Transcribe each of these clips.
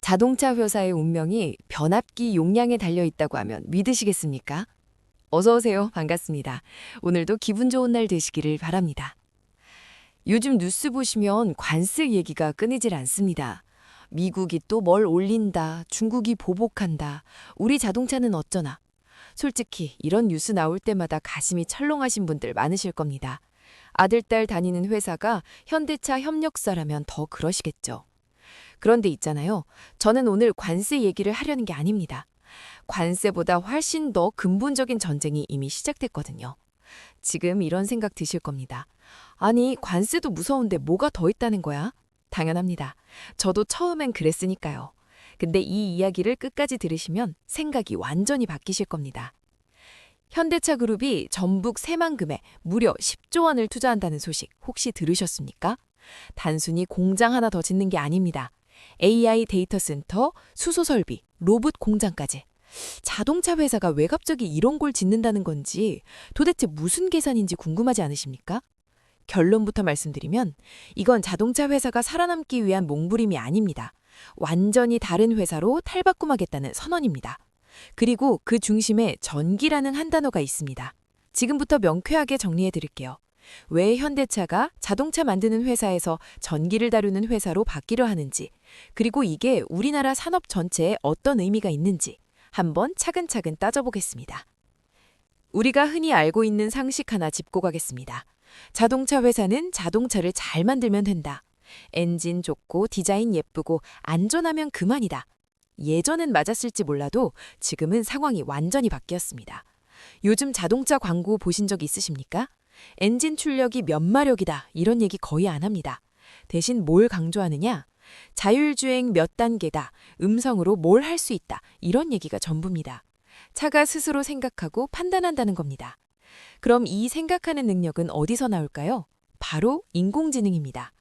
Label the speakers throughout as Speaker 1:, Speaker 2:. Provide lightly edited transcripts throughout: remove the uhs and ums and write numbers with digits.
Speaker 1: 자동차 회사의 운명이 변압기 용량에 달려 있다고 하면 믿으시겠습니까? 어서 오세요. 반갑습니다. 오늘도 기분 좋은 날 되시기를 바랍니다. 요즘 뉴스 보시면 관세 얘기가 끊이질 않습니다. 미국이 또 뭘 올린다, 중국이 보복한다, 우리 자동차는 어쩌나. 솔직히 이런 뉴스 나올 때마다 가슴이 철렁하신 분들 많으실 겁니다. 아들, 딸 다니는 회사가 현대차 협력사라면 더 그러시겠죠. 그런데 있잖아요. 저는 오늘 관세 얘기를 하려는 게 아닙니다. 관세보다 훨씬 더 근본적인 전쟁이 이미 시작됐거든요. 지금 이런 생각 드실 겁니다. 아니, 관세도 무서운데 뭐가 더 있다는 거야? 당연합니다. 저도 처음엔 그랬으니까요. 근데 이 이야기를 끝까지 들으시면 생각이 완전히 바뀌실 겁니다. 현대차 그룹이 전북 새만금에 무려 10조 원을 투자한다는 소식 혹시 들으셨습니까? 단순히 공장 하나 더 짓는 게 아닙니다. AI 데이터 센터, 수소 설비, 로봇 공장까지. 자동차 회사가 왜 갑자기 이런 걸 짓는다는 건지 도대체 무슨 계산인지 궁금하지 않으십니까? 결론부터 말씀드리면 이건 자동차 회사가 살아남기 위한 몸부림이 아닙니다. 완전히 다른 회사로 탈바꿈하겠다는 선언입니다. 그리고 그 중심에 전기라는 한 단어가 있습니다. 지금부터 명쾌하게 정리해 드릴게요. 왜 현대차가 자동차 만드는 회사에서 전기를 다루는 회사로 바뀌려 하는지, 그리고 이게 우리나라 산업 전체에 어떤 의미가 있는지 한번 차근차근 따져보겠습니다. 우리가 흔히 알고 있는 상식 하나 짚고 가겠습니다. 자동차 회사는 자동차를 잘 만들면 된다. 엔진 좋고 디자인 예쁘고 안전하면 그만이다. 예전엔 맞았을지 몰라도 지금은 상황이 완전히 바뀌었습니다. 요즘 자동차 광고 보신 적 있으십니까? 엔진 출력이 몇 마력이다 이런 얘기 거의 안 합니다. 대신 뭘 강조하느냐? 자율주행 몇 단계다, 음성으로 뭘 할 수 있다 이런 얘기가 전부입니다. 차가 스스로 생각하고 판단한다는 겁니다. 그럼 이 생각하는 능력은 어디서 나올까요? 바로 인공지능입니다.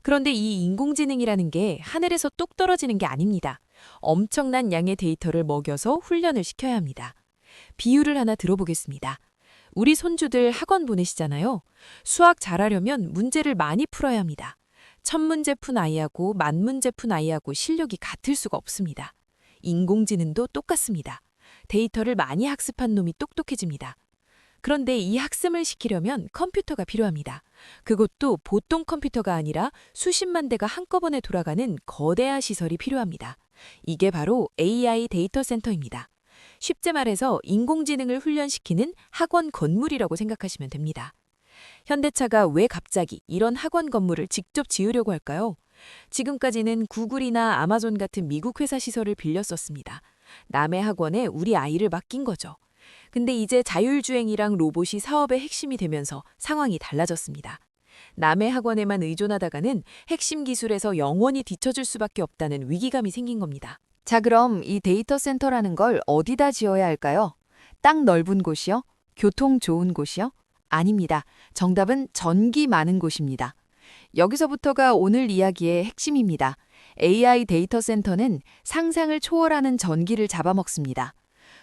Speaker 1: 그런데 이 인공지능이라는 게 하늘에서 뚝 떨어지는 게 아닙니다. 엄청난 양의 데이터를 먹여서 훈련을 시켜야 합니다. 비유를 하나 들어보겠습니다. 우리 손주들 학원 보내시잖아요. 수학 잘하려면 문제를 많이 풀어야 합니다. 1000문제 푼 아이하고 10,000문제 푼 아이하고 실력이 같을 수가 없습니다. 인공지능도 똑같습니다. 데이터를 많이 학습한 놈이 똑똑해집니다. 그런데 이 학습을 시키려면 컴퓨터가 필요합니다. 그것도 보통 컴퓨터가 아니라 수십만 대가 한꺼번에 돌아가는 거대한 시설이 필요합니다. 이게 바로 AI 데이터 센터입니다. 쉽게 말해서 인공지능을 훈련시키는 학원 건물이라고 생각하시면 됩니다. 현대차가 왜 갑자기 이런 학원 건물을 직접 지으려고 할까요? 지금까지는 구글이나 아마존 같은 미국 회사 시설을 빌려 썼습니다. 남의 학원에 우리 아이를 맡긴 거죠. 근데 이제 자율주행이랑 로봇이 사업의 핵심이 되면서 상황이 달라졌습니다. 남의 학원에만 의존하다가는 핵심 기술에서 영원히 뒤처질 수밖에 없다는 위기감이 생긴 겁니다. 자, 그럼 이 데이터 센터라는 걸 어디다 지어야 할까요? 땅 넓은 곳이요? 교통 좋은 곳이요? 아닙니다. 정답은 전기 많은 곳입니다. 여기서부터가 오늘 이야기의 핵심입니다. AI 데이터 센터는 상상을 초월하는 전기를 잡아먹습니다.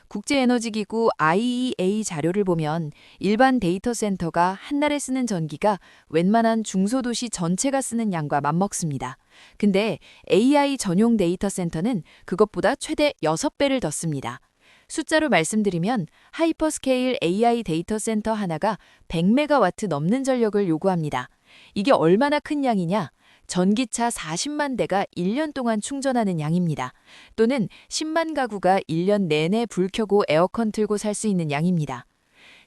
Speaker 1: 국제에너지기구 IEA 자료를 보면 일반 데이터 센터가 한 달에 쓰는 전기가 웬만한 중소도시 전체가 쓰는 양과 맞먹습니다. 근데 AI 전용 데이터 센터는 그것보다 최대 6배를 더 씁니다. 숫자로 말씀드리면 하이퍼스케일 AI 데이터 센터 하나가 100메가와트 넘는 전력을 요구합니다. 이게 얼마나 큰 양이냐? 전기차 40만 대가 1년 동안 충전하는 양입니다. 또는 10만 가구가 1년 내내 불 켜고 에어컨 틀고 살 수 있는 양입니다.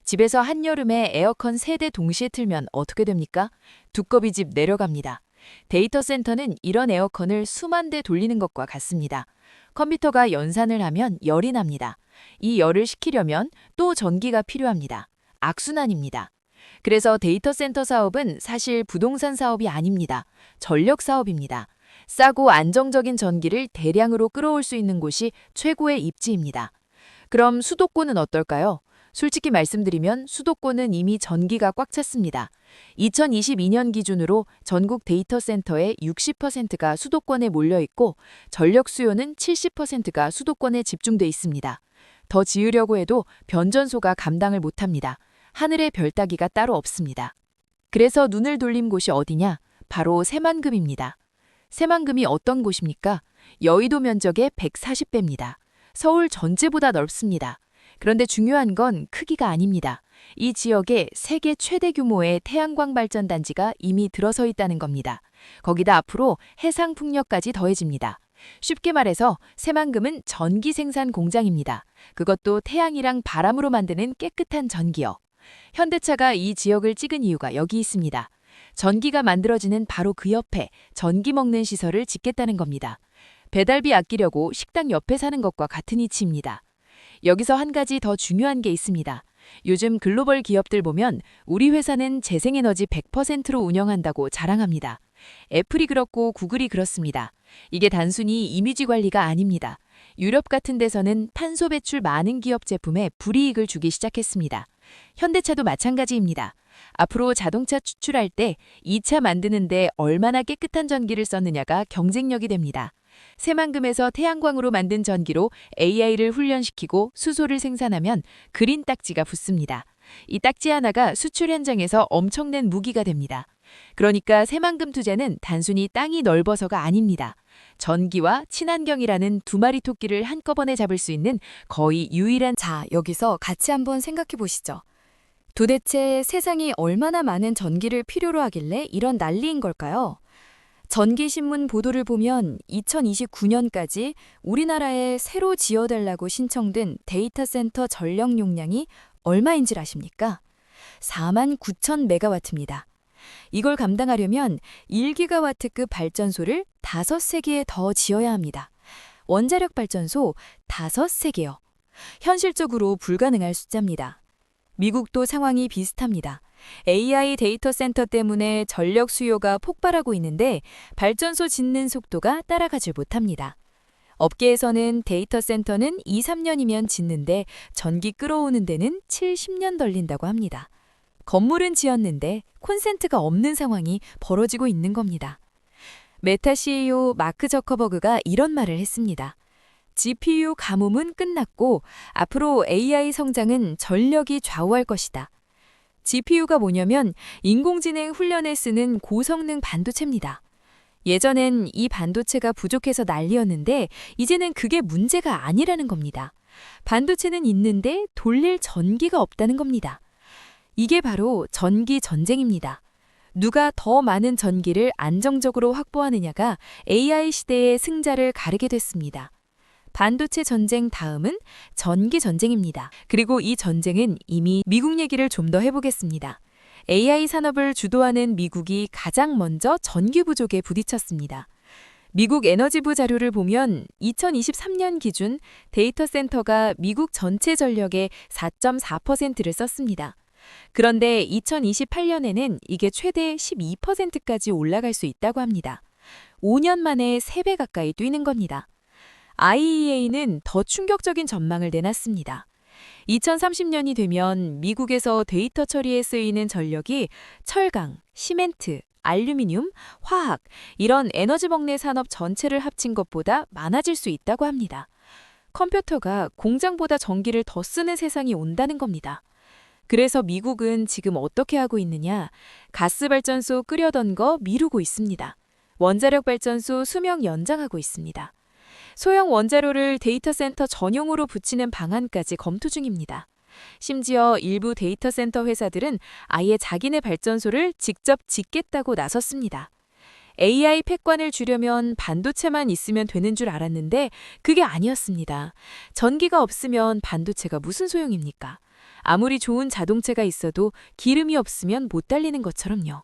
Speaker 1: 집에서 한여름에 에어컨 3대 동시에 틀면 어떻게 됩니까? 두꺼비 집 내려갑니다. 데이터 센터는 이런 에어컨을 수만 대 돌리는 것과 같습니다. 컴퓨터가 연산을 하면 열이 납니다. 이 열을 식히려면 또 전기가 필요합니다. 악순환입니다. 그래서 데이터 센터 사업은 사실 부동산 사업이 아닙니다. 전력 사업입니다. 싸고 안정적인 전기를 대량으로 끌어올 수 있는 곳이 최고의 입지입니다. 그럼 수도권은 어떨까요? 솔직히 말씀드리면 수도권은 이미 전기가 꽉 찼습니다. 2022년 기준으로 전국 데이터 센터의 60%가 수도권에 몰려 있고 전력 수요는 70%가 수도권에 집중돼 있습니다. 더 지으려고 해도 변전소가 감당을 못합니다. 하늘의 별 따기가 따로 없습니다. 그래서 눈을 돌린 곳이 어디냐? 바로 새만금입니다. 새만금이 어떤 곳입니까? 여의도 면적의 140배입니다. 서울 전체보다 넓습니다. 그런데 중요한 건 크기가 아닙니다. 이 지역에 세계 최대 규모의 태양광 발전 단지가 이미 들어서 있다는 겁니다. 거기다 앞으로 해상 풍력까지 더해집니다. 쉽게 말해서 새만금은 전기 생산 공장입니다. 그것도 태양이랑 바람으로 만드는 깨끗한 전기요. 현대차가 이 지역을 찍은 이유가 여기 있습니다. 전기가 만들어지는 바로 그 옆에 전기 먹는 시설을 짓겠다는 겁니다. 배달비 아끼려고 식당 옆에 사는 것과 같은 이치입니다. 여기서 한 가지 더 중요한 게 있습니다. 요즘 글로벌 기업들 보면 우리 회사는 재생에너지 100%로 운영한다고 자랑합니다. 애플이 그렇고 구글이 그렇습니다. 이게 단순히 이미지 관리가 아닙니다. 유럽 같은 데서는 탄소 배출 많은 기업 제품에 불이익을 주기 시작했습니다. 현대차도 마찬가지입니다. 앞으로 자동차 추출할 때 이 차 만드는데 얼마나 깨끗한 전기를 썼느냐가 경쟁력이 됩니다. 새만금에서 태양광으로 만든 전기로 AI를 훈련시키고 수소를 생산하면 그린 딱지가 붙습니다. 이 딱지 하나가 수출 현장에서 엄청난 무기가 됩니다. 그러니까 새만금 투자는 단순히 땅이 넓어서가 아닙니다. 전기와 친환경이라는 두 마리 토끼를 한꺼번에 잡을 수 있는 거의 유일한.
Speaker 2: 자, 여기서 같이 한번 생각해 보시죠. 도대체 세상이 얼마나 많은 전기를 필요로 하길래 이런 난리인 걸까요? 전기신문 보도를 보면 2029년까지 우리나라에 새로 지어달라고 신청된 데이터 센터 전력 용량이 얼마인 줄 아십니까? 49,000메가와트입니다. 이걸 감당하려면 1기가와트급 발전소를 5세기에 더 지어야 합니다. 원자력 발전소 5세기요. 현실적으로 불가능할 숫자입니다. 미국도 상황이 비슷합니다. AI 데이터 센터 때문에 전력 수요가 폭발하고 있는데 발전소 짓는 속도가 따라가질 못합니다. 업계에서는 데이터 센터는 2, 3년이면 짓는데 전기 끌어오는 데는 7, 10년 걸린다고 합니다. 건물은 지었는데 콘센트가 없는 상황이 벌어지고 있는 겁니다. 메타 CEO 마크 저커버그가 이런 말을 했습니다. GPU 가뭄은 끝났고 앞으로 AI 성장은 전력이 좌우할 것이다. GPU가 뭐냐면 인공지능 훈련에 쓰는 고성능 반도체입니다. 예전엔 이 반도체가 부족해서 난리였는데 이제는 그게 문제가 아니라는 겁니다. 반도체는 있는데 돌릴 전기가 없다는 겁니다. 이게 바로 전기 전쟁입니다. 누가 더 많은 전기를 안정적으로 확보하느냐가 AI 시대의 승자를 가르게 됐습니다. 반도체 전쟁 다음은 전기 전쟁입니다. 그리고 이 전쟁은 이미 미국 얘기를 좀 더 해보겠습니다. AI 산업을 주도하는 미국이 가장 먼저 전기 부족에 부딪혔습니다. 미국 에너지부 자료를 보면 2023년 기준 데이터 센터가 미국 전체 전력의 4.4%를 썼습니다. 그런데 2028년에는 이게 최대 12%까지 올라갈 수 있다고 합니다. 5년 만에 3배 가까이 뛰는 겁니다. IEA는 더 충격적인 전망을 내놨습니다. 2030년이 되면 미국에서 데이터 처리에 쓰이는 전력이 철강, 시멘트, 알루미늄, 화학 이런 에너지 먹내 산업 전체를 합친 것보다 많아질 수 있다고 합니다. 컴퓨터가 공장보다 전기를 더 쓰는 세상이 온다는 겁니다. 그래서 미국은 지금 어떻게 하고 있느냐? 가스발전소 끓여던 거 미루고 있습니다. 원자력 발전소 수명 연장하고 있습니다. 소형 원자로를 데이터 센터 전용으로 붙이는 방안까지 검토 중입니다. 심지어 일부 데이터 센터 회사들은 아예 자기네 발전소를 직접 짓겠다고 나섰습니다. AI 팩관을 주려면 반도체만 있으면 되는 줄 알았는데 그게 아니었습니다. 전기가 없으면 반도체가 무슨 소용입니까? 아무리 좋은 자동차가 있어도 기름이 없으면 못 달리는 것처럼요.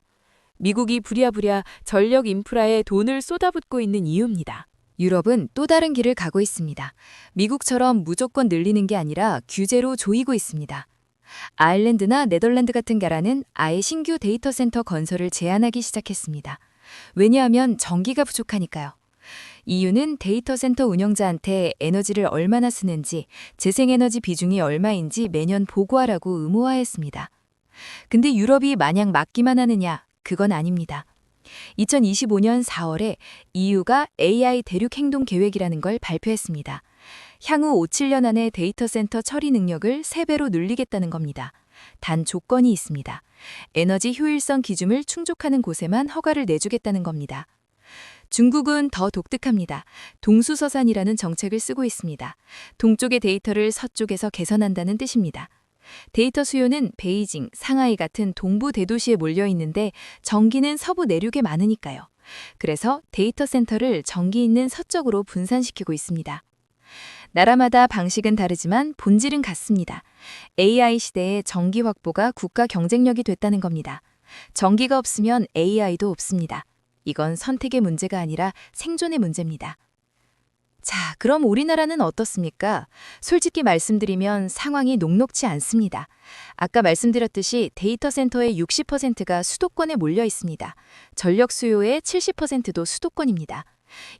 Speaker 2: 미국이 부랴부랴 전력 인프라에 돈을 쏟아붓고 있는 이유입니다. 유럽은 또 다른 길을 가고 있습니다. 미국처럼 무조건 늘리는 게 아니라 규제로 조이고 있습니다. 아일랜드나 네덜란드 같은 나라는 아예 신규 데이터 센터 건설을 제한하기 시작했습니다. 왜냐하면 전기가 부족하니까요. EU는 데이터 센터 운영자한테 에너지를 얼마나 쓰는지, 재생에너지 비중이 얼마인지 매년 보고하라고 의무화했습니다. 근데 유럽이 마냥 막기만 하느냐? 그건 아닙니다. 2025년 4월에 EU가 AI 대륙 행동 계획이라는 걸 발표했습니다. 향후 5, 7년 안에 데이터 센터 처리 능력을 3배로 늘리겠다는 겁니다. 단 조건이 있습니다. 에너지 효율성 기준을 충족하는 곳에만 허가를 내주겠다는 겁니다. 중국은 더 독특합니다. 동수서산이라는 정책을 쓰고 있습니다. 동쪽의 데이터를 서쪽에서 개선한다는 뜻입니다. 데이터 수요는 베이징, 상하이 같은 동부 대도시에 몰려 있는데 전기는 서부 내륙에 많으니까요. 그래서 데이터 센터를 전기 있는 서쪽으로 분산시키고 있습니다. 나라마다 방식은 다르지만 본질은 같습니다. AI 시대에 전기 확보가 국가 경쟁력이 됐다는 겁니다. 전기가 없으면 AI도 없습니다. 이건 선택의 문제가 아니라 생존의 문제입니다. 자, 그럼 우리나라는 어떻습니까? 솔직히 말씀드리면 상황이 녹록지 않습니다. 아까 말씀드렸듯이 데이터 센터의 60%가 수도권에 몰려 있습니다. 전력 수요의 70%도 수도권입니다.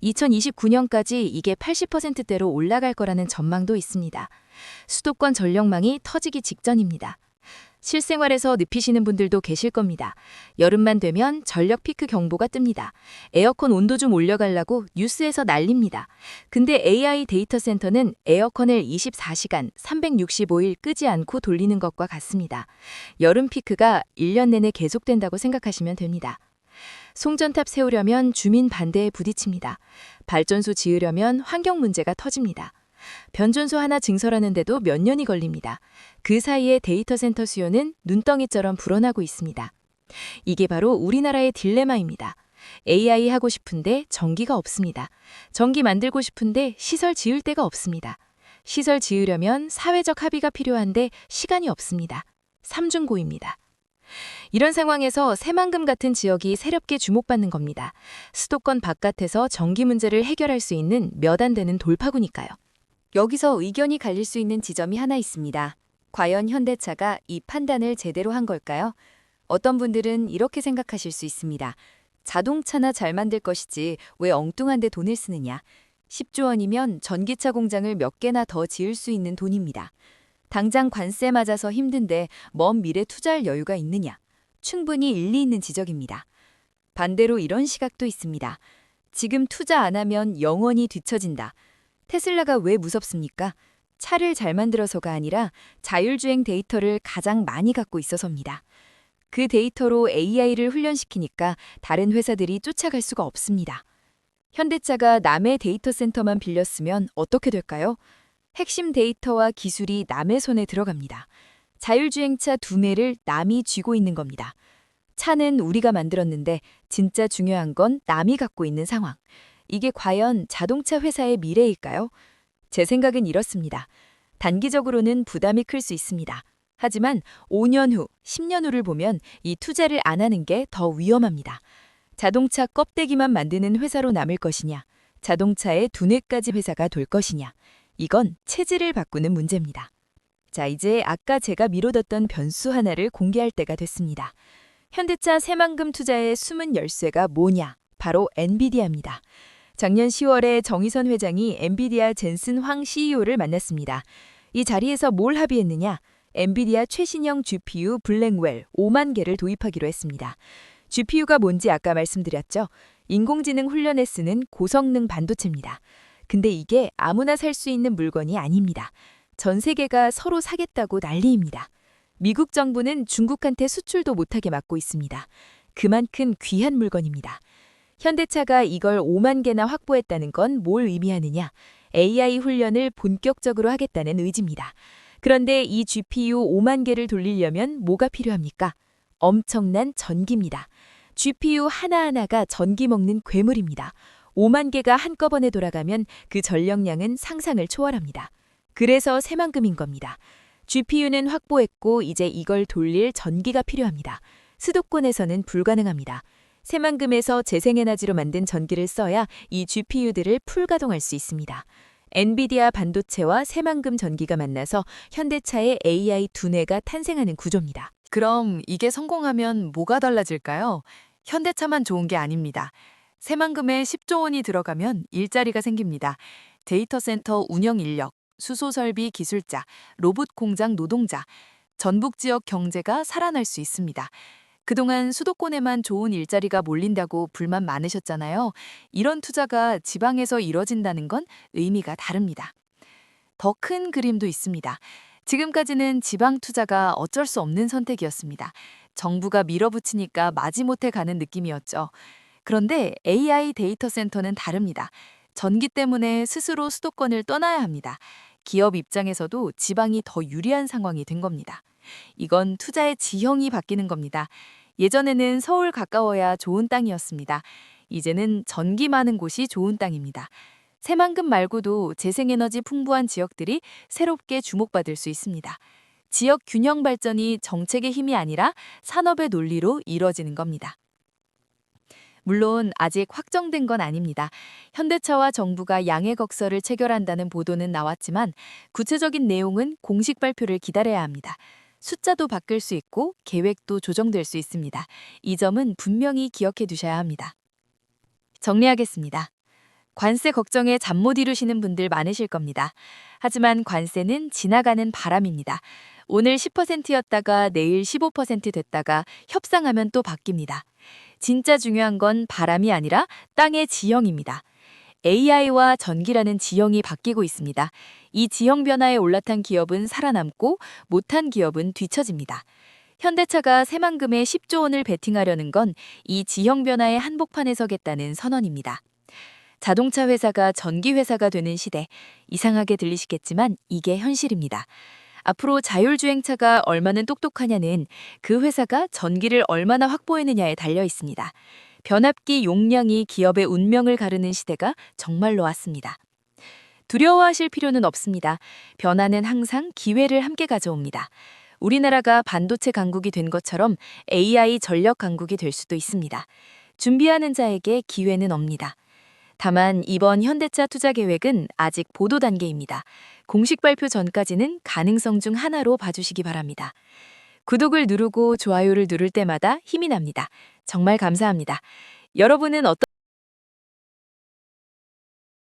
Speaker 2: 2029년까지 이게 80%대로 올라갈 거라는 전망도 있습니다. 수도권 전력망이 터지기 직전입니다. 실생활에서 늪이시는 분들도 계실 겁니다. 여름만 되면 전력 피크 경보가 뜹니다. 에어컨 온도 좀 올려가려고 뉴스에서 난립니다. 근데 AI 데이터 센터는 에어컨을 24시간 365일 끄지 않고 돌리는 것과 같습니다. 여름 피크가 1년 내내 계속된다고 생각하시면 됩니다. 송전탑 세우려면 주민 반대에 부딪힙니다. 발전소 지으려면 환경 문제가 터집니다. 변전소 하나 증설하는데도 몇 년이 걸립니다. 그 사이에 데이터 센터 수요는 눈덩이처럼 불어나고 있습니다. 이게 바로 우리나라의 딜레마입니다. AI 하고 싶은데 전기가 없습니다. 전기 만들고 싶은데 시설 지을 데가 없습니다. 시설 지으려면 사회적 합의가 필요한데 시간이 없습니다. 삼중고입니다. 이런 상황에서 새만금 같은 지역이 새롭게 주목받는 겁니다. 수도권 바깥에서 전기 문제를 해결할 수 있는 몇 안 되는 돌파구니까요.
Speaker 1: 여기서 의견이 갈릴 수 있는 지점이 하나 있습니다. 과연 현대차가 이 판단을 제대로 한 걸까요? 어떤 분들은 이렇게 생각하실 수 있습니다. 자동차나 잘 만들 것이지 왜 엉뚱한 데 돈을 쓰느냐. 10조 원이면 전기차 공장을 몇 개나 더 지을 수 있는 돈입니다. 당장 관세 맞아서 힘든데 먼 미래 투자할 여유가 있느냐. 충분히 일리 있는 지적입니다. 반대로 이런 시각도 있습니다. 지금 투자 안 하면 영원히 뒤처진다. 테슬라가 왜 무섭습니까? 차를 잘 만들어서가 아니라 자율주행 데이터를 가장 많이 갖고 있어서입니다. 그 데이터로 AI를 훈련시키니까 다른 회사들이 쫓아갈 수가 없습니다. 현대차가 남의 데이터 센터만 빌렸으면 어떻게 될까요? 핵심 데이터와 기술이 남의 손에 들어갑니다. 자율주행차 두뇌를 남이 쥐고 있는 겁니다. 차는 우리가 만들었는데 진짜 중요한 건 남이 갖고 있는 상황. 이게 과연 자동차 회사의 미래일까요? 제 생각은 이렇습니다. 단기적으로는 부담이 클 수 있습니다. 하지만 5년 후, 10년 후를 보면 이 투자를 안 하는 게 더 위험합니다. 자동차 껍데기만 만드는 회사로 남을 것이냐, 자동차의 두뇌까지 회사가 될 것이냐, 이건 체질을 바꾸는 문제입니다. 자, 이제 아까 제가 미뤄뒀던 변수 하나를 공개할 때가 됐습니다. 현대차 새만금 투자의 숨은 열쇠가 뭐냐? 바로 엔비디아입니다. 작년 10월에 정의선 회장이 엔비디아 젠슨 황 CEO를 만났습니다. 이 자리에서 뭘 합의했느냐? 엔비디아 최신형 GPU 블랙웰 5만 개를 도입하기로 했습니다. GPU가 뭔지 아까 말씀드렸죠? 인공지능 훈련에 쓰는 고성능 반도체입니다. 근데 이게 아무나 살 수 있는 물건이 아닙니다. 전 세계가 서로 사겠다고 난리입니다. 미국 정부는 중국한테 수출도 못하게 막고 있습니다. 그만큼 귀한 물건입니다. 현대차가 이걸 5만 개나 확보했다는 건 뭘 의미하느냐? AI 훈련을 본격적으로 하겠다는 의지입니다. 그런데 이 GPU 5만 개를 돌리려면 뭐가 필요합니까? 엄청난 전기입니다. GPU 하나하나가 전기 먹는 괴물입니다. 5만 개가 한꺼번에 돌아가면 그 전력량은 상상을 초월합니다. 그래서 새만금인 겁니다. GPU는 확보했고 이제 이걸 돌릴 전기가 필요합니다. 수도권에서는 불가능합니다. 새만금에서 재생에너지로 만든 전기를 써야 이 GPU들을 풀가동할 수 있습니다. 엔비디아 반도체와 새만금 전기가 만나서 현대차의 AI 두뇌가 탄생하는 구조입니다.
Speaker 3: 그럼 이게 성공하면 뭐가 달라질까요? 현대차만 좋은 게 아닙니다. 새만금에 10조 원이 들어가면 일자리가 생깁니다. 데이터 센터 운영 인력, 수소 설비 기술자, 로봇 공장 노동자, 전북 지역 경제가 살아날 수 있습니다. 그동안 수도권에만 좋은 일자리가 몰린다고 불만 많으셨잖아요. 이런 투자가 지방에서 이뤄진다는 건 의미가 다릅니다. 더 큰 그림도 있습니다. 지금까지는 지방 투자가 어쩔 수 없는 선택이었습니다. 정부가 밀어붙이니까 마지못해 가는 느낌이었죠. 그런데 AI 데이터 센터는 다릅니다. 전기 때문에 스스로 수도권을 떠나야 합니다. 기업 입장에서도 지방이 더 유리한 상황이 된 겁니다. 이건 투자의 지형이 바뀌는 겁니다. 예전에는 서울 가까워야 좋은 땅이었습니다. 이제는 전기 많은 곳이 좋은 땅입니다. 새만금 말고도 재생에너지 풍부한 지역들이 새롭게 주목받을 수 있습니다. 지역 균형 발전이 정책의 힘이 아니라 산업의 논리로 이뤄지는 겁니다. 물론 아직 확정된 건 아닙니다. 현대차와 정부가 양해곡서를 체결한다는 보도는 나왔지만 구체적인 내용은 공식 발표를 기다려야 합니다. 숫자도 바뀔 수 있고 계획도 조정될 수 있습니다. 이 점은 분명히 기억해 두셔야 합니다. 정리하겠습니다. 관세 걱정에 잠 못 이루시는 분들 많으실 겁니다. 하지만 관세는 지나가는 바람입니다. 오늘 10%였다가 내일 15% 됐다가 협상하면 또 바뀝니다. 진짜 중요한 건 바람이 아니라 땅의 지형입니다. AI와 전기라는 지형이 바뀌고 있습니다. 이 지형 변화에 올라탄 기업은 살아남고 못한 기업은 뒤처집니다. 현대차가 새만금에 10조 원을 베팅하려는 건 이 지형 변화의 한복판에 서겠다는 선언입니다. 자동차 회사가 전기 회사가 되는 시대, 이상하게 들리시겠지만 이게 현실입니다. 앞으로 자율주행차가 얼마나 똑똑하냐는 그 회사가 전기를 얼마나 확보해내냐에 달려 있습니다. 변압기 용량이 기업의 운명을 가르는 시대가 정말로 왔습니다. 두려워하실 필요는 없습니다. 변화는 항상 기회를 함께 가져옵니다. 우리나라가 반도체 강국이 된 것처럼 AI 전력 강국이 될 수도 있습니다. 준비하는 자에게 기회는 옵니다. 다만 이번 현대차 투자 계획은 아직 보도 단계입니다. 공식 발표 전까지는 가능성 중 하나로 봐주시기 바랍니다. 구독을 누르고 좋아요를 누를 때마다 힘이 납니다. 정말 감사합니다. 여러분은 어떤